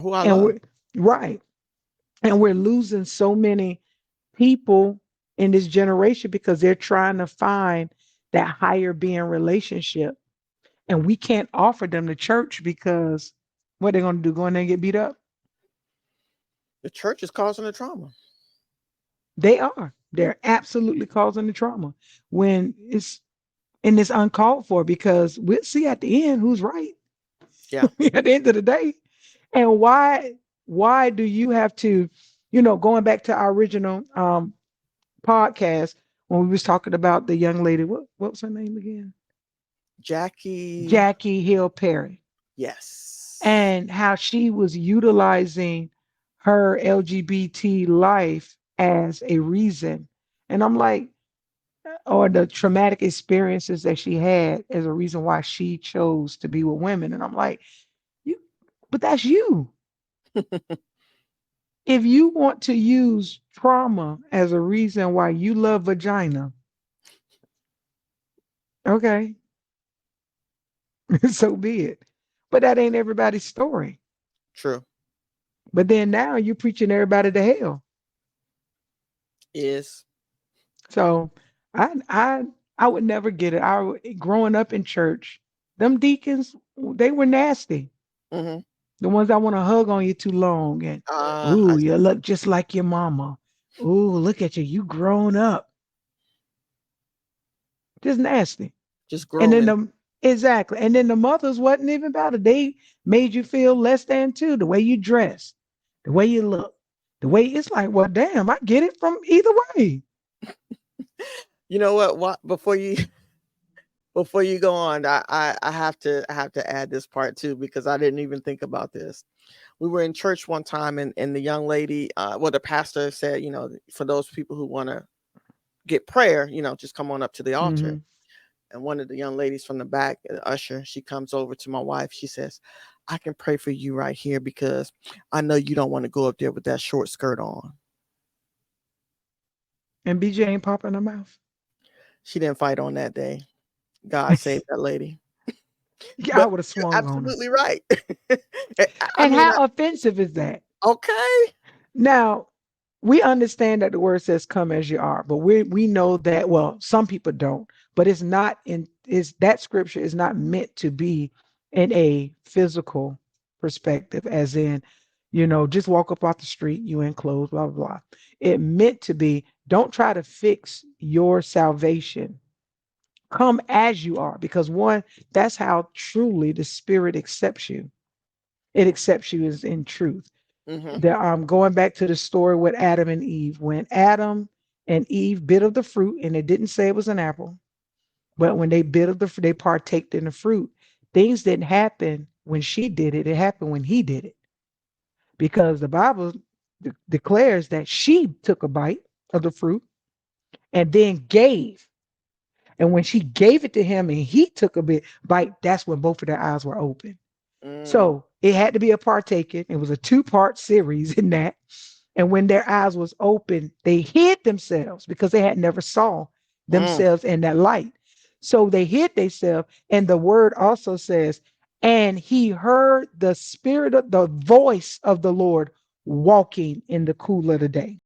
who I And love. we're right. And we're losing so many people in this generation because they're trying to find that higher being relationship. And we can't offer them the church because what they're going to do, go in there and get beat up? The church is causing the trauma. They are. They're absolutely causing the trauma when it's uncalled for because we'll see at the end who's right Yeah. at the end of the day. And why do you have to, going back to our original podcast when we was talking about the young lady, what was her name again? Jackie. Jackie Hill Perry, Yes. and how she was utilizing her LGBT life as a reason. And I'm like, or the traumatic experiences that she had as a reason why she chose to be with women. And I'm like, you, but that's you. If you want to use trauma as a reason why you love vagina, okay, so be it. But that ain't everybody's story. True. But then now you're preaching everybody to hell. Is. So I would never get it. Growing up in church, them deacons, they were nasty. Mm-hmm. The ones that want to hug on you too long and ooh, I you look just like your mama. Ooh, look at you. You grown up. Just nasty. just And then grooming. the exactly. And then the mothers wasn't even better. They made you feel less than too. The way you dress, the way you look, the way it's like, well, damn, I get it from either way. You know what? What before you go on, I have to add this part too because I didn't even think about this. We were in church one time, and the young lady, well, the pastor said, for those people who want to get prayer, just come on up to the altar. Hmm. And one of the young ladies from the back, the usher, she comes over to my wife. She says, "I can pray for you right here because I know you don't want to go up there with that short skirt on." And BJ ain't popping her mouth. She didn't fight on that day. God saved that lady. Yeah, I But would have you're swung on her. absolutely right. I And mean, how offensive is that? okay. Now, we understand that the word says come as you are, but we know that, well, some people don't, but it's not in is that scripture is not meant to be in a physical perspective, as in, just walk up off the street, you in clothes, blah, blah, blah. It meant to be, don't try to fix your salvation. Come as you are, because one, that's how truly the spirit accepts you. It accepts you as in truth. Hmm. Going back to the story with Adam and Eve, when Adam and Eve bit of the fruit, and it didn't say it was an apple, but when they bit of the fruit, they partaked in the fruit. Things didn't happen when she did it; it happened when he did it, because the Bible declares that she took a bite of the fruit and then gave. And when she gave it to him and he took a bite, that's when both of their eyes were open. Mm. So it had to be a partaken. It was a two-part series in that. And when their eyes was open, they hid themselves because they had never saw Mm. themselves in that light. So they hid themselves. And the word also says, and he heard the voice of the Lord walking in the cool of the day.